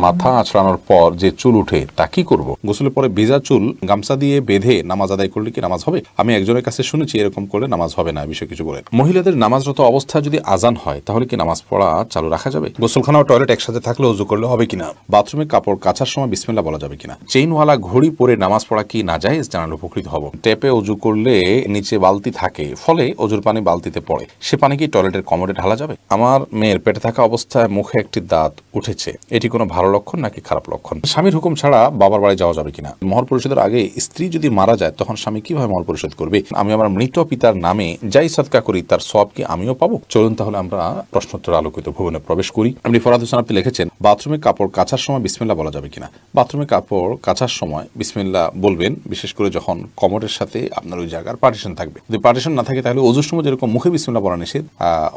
মাথা আঁচড়ানোর পর যে চুল উঠে তা কি করব? গোসলের পরে ভেজা চুল গামছা দিয়ে বেঁধে নামাজ আদায় করলে কি নামাজ হবে? আমি একজনের কাছে শুনেছি এরকম করলে নামাজ হবে না, বিষয়ে কিছু বলেন। মহিলাদের নামাজরত অবস্থা যদি আজান হয় তাহলে কি নামাজ পড়া চালু রাখা যাবে? গোসলখানা ও টয়লেট একসাথে থাকলে ওযু করলে হবে কিনা? বাথরুমে কাপড় কাচার সময় বিসমিল্লাহ বলা যাবে কিনা? চেইনওয়ালা ঘড়ি পরে নামাজ পড়া কি নাজায়েজ? জানালে উপকৃত হব। ট্যাপে ওযু করলে নিচে বালতি থাকে, ফলে ওযুর পানি বালতিতে পড়ে, সে পানি কি টয়লেটের কমোডে ঢালা যাবে? আমার মেয়ের পেটে থাকা অবস্থায় মুখে একটি দাঁত উঠেছে, এটি কোনো ভালো লক্ষণ নাকি খারাপ লক্ষণ? স্বামীর হুকুম ছাড়া বাবার বাড়ি যাওয়া যাবে কিনা? মহর পরিশোধের আগে স্ত্রী যদি মারা যায় তখন স্বামী কিভাবে মহর পরিশোধ করবে? আমি আমার মৃত পিতার নামে যাই সদকা করি তার সওয়াব কি আমিও পাবো? চলুন তাহলে আমরা প্রশ্নোত্তর আলোকিত ভুবনে প্রবেশ করি। আপনি ফরাদ হোসেন আপনি লিখেছেন, বাথরুমে কাপড় কাচার সময় বিসমিল্লাহ বলা যাবে কিনা? বাথরুমে কাপড় কাচার সময় বিসমিল্লাহ বলবেন, বিশেষ করে যখন কমোডের সাথে আপনার ওই জায়গার পার্টিশন থাকবে। যদি পার্টিশন না থাকে তাহলে ওযুর সময় যেরকম মুখে বিসমিল্লাহ বলা নিষেধ,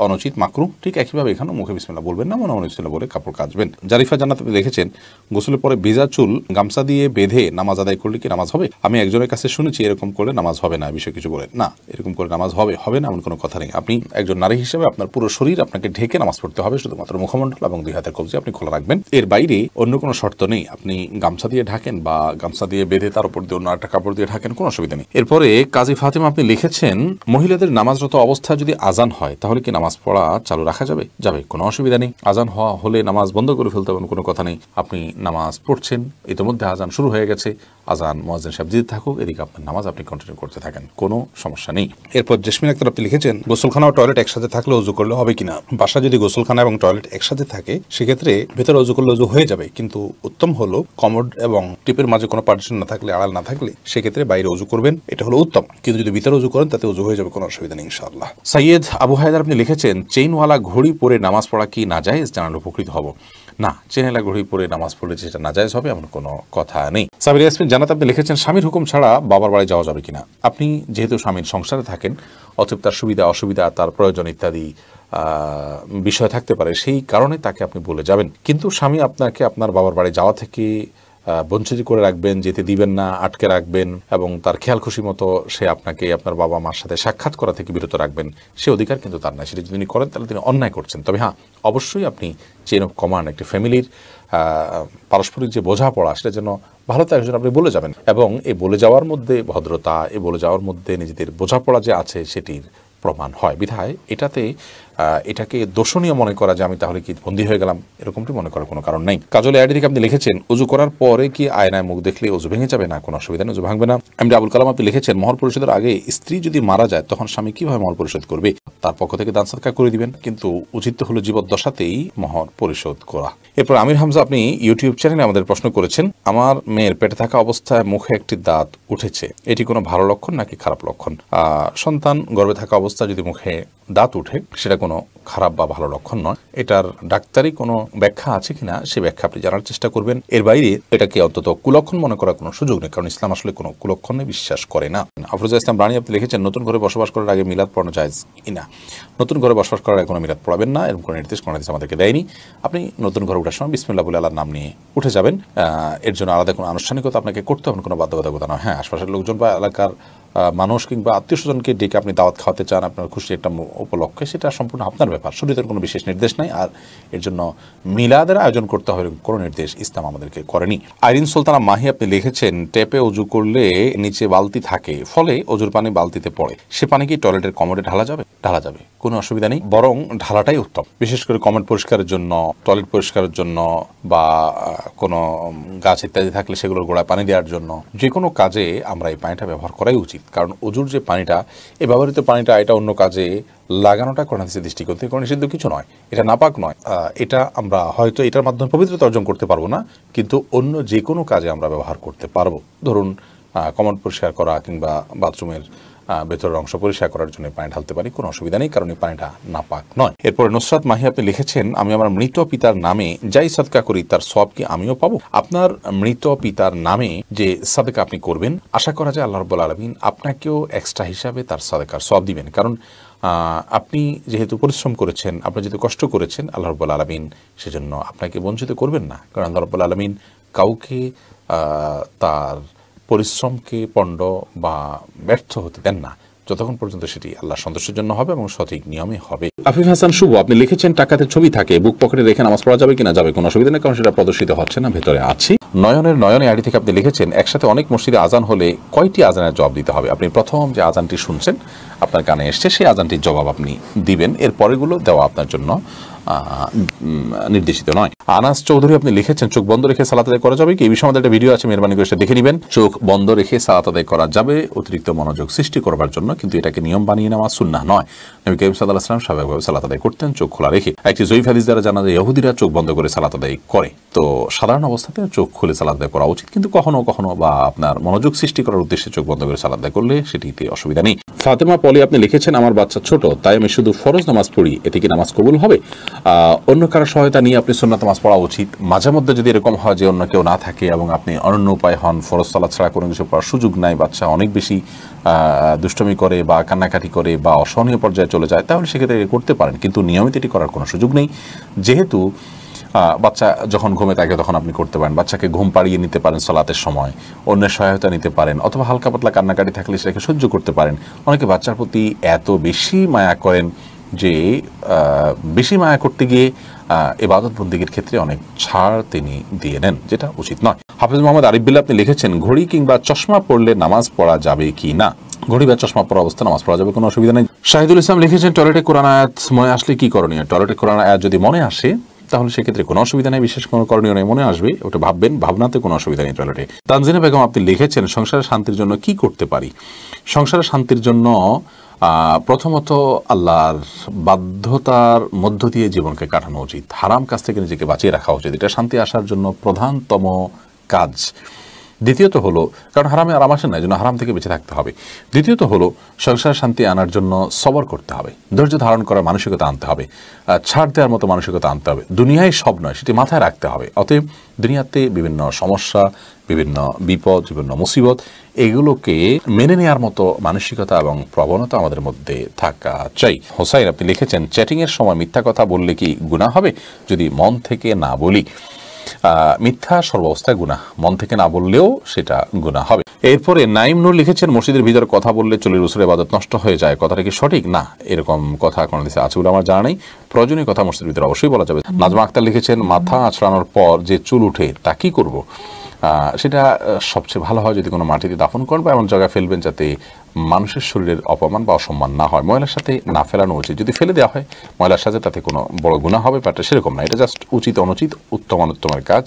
অনুচিত, মাকরুহ, ঠিক একইভাবে এখানেও মুখে বিসমিল্লাহ বলবেন না, মনে বিসমিল্লাহ বলে কাপড় কাচবেন। জারিফা জান্নাত আপনি লিখেছেন, গোসলের পরে ভেজা চুল গামছা দিয়ে বেঁধে নামাজ আদায় করলে কি নামাজ হবে? আমি একজনের কাছে শুনেছি এরকম করলে নামাজ হবে না, বিষয়ে কিছু বলেন। না, এরকম করে নামাজ হবে না এমন কোনো কথা নেই। আপনি একজন নারী হিসেবে আপনার পুরো শরীর আপনাকে ঢেকে নামাজ পড়তে হবে, শুধুমাত্র মুখমণ্ডল এবং দুই হাতের কবজি আপনি খোলা রাখবেন। এর বাইরে অন্য কোনো শর্ত নেই। আপনি গামছা দিয়ে ঢাকেন বা গামছা দিয়ে বেঁধে তার উপর দিয়ে অন্য একটা কাপড় দিয়ে ঢাকেন, কোনো অসুবিধা নেই। এরপরে কাজী ফাতিমা আপনি লিখেছেন, মহিলাদের নামাজরত অবস্থা যদি আজান হয় তাহলে কি নামাজ পড়া চালু রাখা যাবে? কোনো অসুবিধা নেই। আজান হওয়া হলে নামাজ বন্ধ করে ফেলতে হবে, কোনো কথা নেই। আপনি নামাজ পড়ছেন, ইতিমধ্যে আজান শুরু হয়ে গেছে, আজান মুয়াজ্জিন সাহেব দিতে থাকুক, এদিকে আপনার নামাজ আপনি কন্টিনিউ করতে থাকেন, কোনো সমস্যা নেই। এরপর জেসমিন আক্তার আপনি লিখেছেন, গোসলখানা ও টয়লেট একসাথে থাকলে ওযু করলে হবে কিনা? বাসা যদি গোসলখানা এবং টয়লেট একসাথে থাকে সেক্ষেত্রে ভেতরে ওযু করলে ওযু হয়ে যাবে, কিন্তু উত্তম হলো কমোড এবং টিপের মাঝে কোনো পার্টিশন না থাকলে, আড়াল না থাকলে সেক্ষেত্রে বাইরে ওযু করবেন, এটা হলো উত্তম। কিন্তু যদি ভিতরে ওযু করেন তাতে ওযু হয়ে যাবে, কোনো অসুবিধা নেই ইনশাআল্লাহ। সৈয়দ আবু হায়দার আপনি লিখেছেন, চেইনওয়ালা ঘড়ি পরে নামাজ পড়া কি নাজায়েজ? জানালে উপকৃত হব। না, চেইনওয়ালা ঘড়ি পরে নামাজ পড়লে যেটা নাজায়েজ হবে এমন কোনো কথা নেই। সাবির ইয়াসমিন জান্নাত আপনি লিখেছেন, স্বামীর হুকুম ছাড়া বাবার বাড়ি যাওয়া যাবে কিনা? আপনি যেহেতু স্বামীর সংসারে থাকেন, অতএব তার সুবিধা অসুবিধা, তার প্রয়োজন ইত্যাদি বিষয় থাকতে পারে, সেই কারণে তাকে আপনি বলে যাবেন। কিন্তু স্বামী আপনাকে আপনার বাবার বাড়ি যাওয়া থেকে বঞ্চিত করে রাখবেন, যেতে দিবেন না, আটকে রাখবেন এবং তার খেয়াল খুশি মতো সে আপনাকে আপনার বাবা মার সাথে সাক্ষাৎ করা থেকে বিরত রাখবেন, সে অধিকার কিন্তু তার নাই। সেটা যদি তিনি করেন তাহলে তিনি অন্যায় করছেন। তবে হ্যাঁ, অবশ্যই আপনি চেইন অফ কমান্ড, একটি ফ্যামিলির পারস্পরিক যে বোঝাপড়া, সেটা যেন ভালো তো একজন আপনি বলে যাবেন, এবং এই বলে যাওয়ার মধ্যে ভদ্রতা, এই বলে যাওয়ার মধ্যে নিজেদের বোঝাপড়া যে আছে সেটির প্রমাণ হয়। বিধায় এটাকে দোষণীয় মনে করা যে আমি তাহলে কি বন্দী হয়ে গেলাম, এরকমটি মনে করার কোনো কারণ নেই। কাজল আইডি থেকে আপনি লিখেছেন, ওযু করার পরে কি আয়নায় মুখ দেখলে ওযু ভেঙে যাবে? না, কোনো অসুবিধা নেই, ওযু ভাঙবে না। এমডি আবুল কালাম আপনি লিখেছেন, মহর পরিশোধের আগে স্ত্রী যদি মারা যায় তখন স্বামী কিভাবে মহর পরিশোধ করবে? তার পক্ষ থেকে দান সদকা করে দিবেন, কিন্তু উচিত হলো জীবদ্দশাতেই মহর পরিশোধ করা। এরপর আমির হামজা আপনি ইউটিউব চ্যানেলে আমাদের প্রশ্ন করেছেন, আমার মেয়ের পেটে থাকা অবস্থায় মুখে একটি দাঁত উঠেছে, এটি কোনো ভালো লক্ষণ নাকি খারাপ লক্ষণ? সন্তান গর্ভে থাকা অবস্থায় যদি মুখে দাঁত উঠে সেটা কোনো খারাপ বা ভালো লক্ষণ নয়। এটার ডাক্তারি কোনো ব্যাখ্যা আছে কিনা সে ব্যাখ্যা আপনি জানার চেষ্টা করবেন। এর বাইরে এটাকে অন্তত কুলক্ষণ মনে করার কোনো সুযোগ নেই, কারণ ইসলাম আসলে কোনো কুলক্ষণে বিশ্বাস করে না। আফরোজা ইসলাম রানী আপনি লিখেছেন, নতুন ঘরে বসবাস করার আগে মিলাদ পড়ানো জায়েজ কিনা? নতুন ঘরে বসবাস করার আগে কোনো মিলাদ পড়াবেন না, এরকম কোনো নির্দেশ আমাদেরকে দেয়নি। আপনি নতুন ঘরে ওঠার সময় বিসমিল্লাহ বলে আল্লাহর নাম নিয়ে উঠে যাবেন। এর জন্য আলাদা কোনো আনুষ্ঠানিকতা আপনাকে করতে হবে, কোনো বাধ্যবাধকতা নয়। হ্যাঁ, আশপাশের লোকজন বা এলাকার মানুষ কিংবা আত্মীয় স্বজনকে ডেকে আপনি দাওয়াত খাওয়াতে চান আপনার খুশি একটা উপলক্ষে, সেটা সম্পূর্ণ আপনার ব্যাপার, শরীয়তের কোনো বিশেষ নির্দেশ নাই। আর এর জন্য মিলাদের আয়োজন করতে হবে কোনো নির্দেশ ইসলাম আমাদেরকে করেনি। আইরিন সুলতানা মাহি আপনি লিখেছেন, ট্যাপে ওযু করলে নিচে বালতি থাকে, ফলে ওযুর পানি বালতিতে পড়ে, সে পানি কি টয়লেটের কমোডে ঢালা যাবে, কোনো অসুবিধা নেই, বরং ঢালাটাই উত্তম। বিশেষ করে কমোড পরিষ্কারের জন্য, টয়লেট পরিষ্কারের জন্য বা কোনো গাছ ইত্যাদি থাকলে সেগুলোর গোড়ায় পানি দেওয়ার জন্য, যে কোনো কাজে আমরা এই পানিটা ব্যবহার করাই উচিত। কারণ ওযুর যে পানিটা, এই ব্যবহৃত পানিটা, এটা অন্য কাজে লাগানোটা কোরআন হাদিসের দৃষ্টিকোণ থেকে কোনো নিষিদ্ধ কিছু নয়, এটা নাপাক নয়। এটা আমরা হয়তো এটার মাধ্যমে পবিত্রতা অর্জন করতে পারবো না, কিন্তু অন্য যে কোনো কাজে আমরা ব্যবহার করতে পারবো। ধরুন কমোড পরিষ্কার করা কিংবা বাথরুমের ভেতরের অংশ পরিষ্কার করার জন্য পানি ঢালতে পারি, কোনো অসুবিধা নেই, কারণ এই পানিটা নাপাক নয়। এরপরে নুসরাত মাহি আপনি লিখেছেন, আমি আমার মৃত পিতার নামে যাই সদকা করি তার সওয়াব কি আমিও পাবো? আপনার মৃত পিতার নামে যে সাদকা আপনি করবেন, আশা করা যায় আল্লাহ রাব্বুল আলামিন আপনাকেও এক্সট্রা হিসাবে তার সাদকার সওয়াব দিবেন। কারণ আপনি যেহেতু পরিশ্রম করেছেন, আপনি যেহেতু কষ্ট করেছেন, আল্লাহ রাব্বুল আলামিন সেজন্য আপনাকে বঞ্চিত করবেন না। কারণ আল্লাহ রাব্বুল আলামিন কাউকে তার পরিশ্রমকে পণ্ড বা ব্যর্থ হতে দেন না। যতক্ষণ পর্যন্ত সেটি আল্লাহর সন্তুষ্টির জন্য হবে এবং সঠিক নিয়মে হবে। আফিফ হাসান শুভ, আপনি লিখেছেন টাকাতে ছবি থাকে, বুক পকেটে রেখে নামাজ পড়া যাবে কিনা? যাবে, কোনো অসুবিধা নেই, কারণ সেটা প্রদর্শিত হচ্ছে না, ভেতরে আছি। নয়নে আইডি থেকে আপনি লিখেছেন একসাথে অনেক মসজিদে আজান হলে কয়টি আজানের জবাব দিতে হবে? আপনি প্রথম যে আজানটি শুনছেন আপনার কানে এসছে সেই আজানটির জবাব আপনি দিবেন, এর পরেগুলো দেওয়া আপনার জন্য নির্দেশিত নয়। আনাস চৌধুরী, আপনি লিখেছেন চোখ বন্ধ রেখে সালাত আদায় করা যাবে কি? এই বিষয়ে আমাদের একটা ভিডিও আছে, মেহরবানি করে সেটা দেখে নেবেন। চোখ বন্ধ রেখে সালাত আদায় করা যাবে অতিরিক্ত মনোযোগ সৃষ্টি করবার জন্য, কিন্তু এটাকে নিয়ম বানিয়ে নেওয়া সুন্নাহ নয়। নবী করিম সাল্লাল্লাহু আলাইহি ওয়াসাল্লাম স্বাভাবিকভাবে সালাত আদায় করতেন চোখ খোলা রেখে। একটি জয়ীফ হাদিস দ্বারা জানা যায় ইহুদিরা চোখ বন্ধ করে সালাত আদায় করে, তো সাধারণ অবস্থাতে চোখ খুলে সালাত আদায় করা উচিত, কিন্তু কখনো কখনো বা আপনার মনোযোগ সৃষ্টি করার উদ্দেশ্যে চোখ বন্ধ করে সালাত আদায় করলে সেটিতে অসুবিধা নেই। ফাতেমা পলি, আপনি লিখেছেন আমার বাচ্চা ছোট, তাই আমি শুধু ফরজ নামাজ পড়ি, এতে কি নামাজ কবুল হবে? অন্য কারো সহায়তা নিয়ে আপনি সুন্নাত নামাজ পড়া উচিত। মাঝে মধ্যে যদি এরকম হয় যে অন্য কেউ না থাকে এবং আপনি অনন্য উপায় হন, ফরজ সালাত ছাড়া কোনো কিছু পড়ার সুযোগ নাই, বাচ্চা অনেক বেশি দুষ্টমি করে বা কান্নাকাটি করে বা অসহনীয় পর্যায়ে চলে যায়, তাহলে সেক্ষেত্রে করতে পারেন, কিন্তু নিয়মিত এটি করার কোনো সুযোগ নেই। যেহেতু বাচ্চা যখন ঘুমে থাকে তখন আপনি করতে পারেন, বাচ্চাকে ঘুম পাড়িয়ে নিতে পারেন সালাতের সময়, অন্যের সহায়তা নিতে পারেন, অথবা হালকা পাতলা কান্নাকাটি থাকলে সেটাকে সহ্য করতে পারেন। অনেকে বাচ্চার প্রতি এত বেশি মায়া করেন যে বেশি মায়া করতে গিয়ে ইবাদত বন্দেগীর ক্ষেত্রে অনেক ছাড় তিনি দিয়ে নেন, যেটা উচিত নয়। হাফেজ মোহাম্মদ আরিফ বিল্লাহ, আপনি লিখেছেন ঘড়ি কিংবা চশমা পরলে নামাজ পড়া যাবে কি না? ঘড়ি বা চশমা পরা অবস্থা নামাজ পড়া যাবে, কোনো অসুবিধা নেই। শাহিদুল ইসলাম লিখেছেন টয়লেটে কোরআন আয়াত মনে আসলে কি করণীয়? টয়লেটে কোরআন আয়াত যদি মনে আসে তাহলে সেক্ষেত্রে কোনো অসুবিধা নেই, বিশেষ কোনো করণীয় নেই, মনে আসবে ওটা ভাববেন, ভাবনাতে কোনো অসুবিধা নেই টয়লেটে। তানজিনা বেগম, আপনি লিখেছেন সংসারের শান্তির জন্য কি করতে পারি? সংসারের শান্তির জন্য প্রথমত আল্লাহর বাধ্যতার মধ্য দিয়ে জীবনকে কাটানো উচিত, হারাম কাজ থেকে নিজেকে বাঁচিয়ে রাখা উচিত, এটা শান্তি আসার জন্য প্রধানতম কাজ। দ্বিতীয়ত হলো, কারণ হারামে আরাম আসে না, এই জন্য হারাম থেকে বেঁচে থাকতে হবে। দ্বিতীয়ত হলো সংসার শান্তি আনার জন্য সবর করতে হবে, ধৈর্য ধারণ করার মানসিকতা আনতে হবে, ছাড় দেওয়ার মতো মানসিকতা আনতে হবে। দুনিয়ায় সব নয়, সেটি মাথায় রাখতে হবে। অতএব দুনিয়াতে বিভিন্ন সমস্যা, বিভিন্ন বিপদ, বিভিন্ন মুসিবত, এগুলোকে মেনে নেওয়ার মতো মানসিকতা এবং প্রবণতা আমাদের মধ্যে থাকা চাই। হোসাইন, আপনি লিখেছেন চ্যাটিংয়ের সময় মিথ্যা কথা বললে কি গুনাহ হবে যদি মন থেকে না বলি? মিথ্যা সর্বাবস্থায় গুনাহ, মন থেকে না বললেও সেটা গুনাহ হবে। এরপরে নাইম নূর লিখেছেন মসজিদের ভিতরে কথা বললে 40 বছরের ইবাদত নষ্ট হয়ে যায়, কথাটা কি সঠিক? না, এরকম কথা কোনো দেশে আছে বলে আমার জানা নেই। প্রয়োজনীয় কথা মসজিদের ভিতরে অবশ্যই বলা যাবে। নাজমা আক্তার লিখেছেন মাথা আঁচড়ানোর পর যে চুল উঠে তা কি করব? সেটা সবচেয়ে ভালো হয় যদি কোনো মাটিতে দাফন করেন বা এমন জায়গায় ফেলবেন যাতে মানুষের শরীরের অপমান বা অসম্মান না হয়। ময়লার সাথে না ফেলানো উচিত, যদি ফেলে দেওয়া হয় ময়লার সাথে তাতে কোনো বড় গুনাহ হবে ব্যাপারটা সেরকম না, এটা জাস্ট উচিত অনুচিত, উত্তম অনুত্তমের কাজ,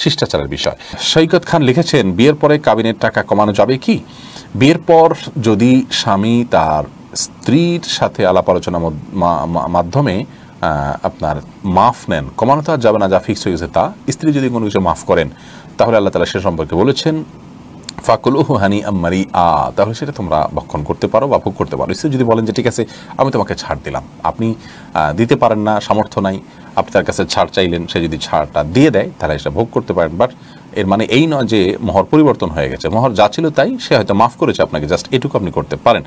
শিষ্টাচারের বিষয়। সৈকত খান লিখেছেন বিয়ের পরে কাবিনের টাকা কমানো যাবে কি? বিয়ের পর যদি স্বামী তার স্ত্রীর সাথে আলাপ আলোচনার মাধ্যমে আপনার মাফ নেন, কমানো তো আর যাবে না, যা ফিক্স হয়ে গেছে তা। স্ত্রী যদি কোনো কিছু মাফ করেন তাহলে আল্লাহ তাআলা সে সম্পর্কে বলেছেন ফাকুলুহু হানিআম মারিআ, তাহলে সেটা তোমরা ভক্ষণ করতে পারো বা ভোগ করতে পারো। স্ত্রী যদি বলেন যে ঠিক আছে আমি তোমাকে ছাড় দিলাম, আপনি দিতে পারেন না, সামর্থ্য নাই, আপনি তার কাছে ছাড় চাইলেন, সে যদি ছাড়টা দিয়ে দেয় তাহলে সেটা ভোগ করতে পারেন। বাট এর মানে এই নয় যে মোহর পরিবর্তন হয়ে গেছে, মোহর যা ছিল তাই, সে হয়তো মাফ করেছে আপনাকে, জাস্ট এটুকু আপনি করতে পারেন।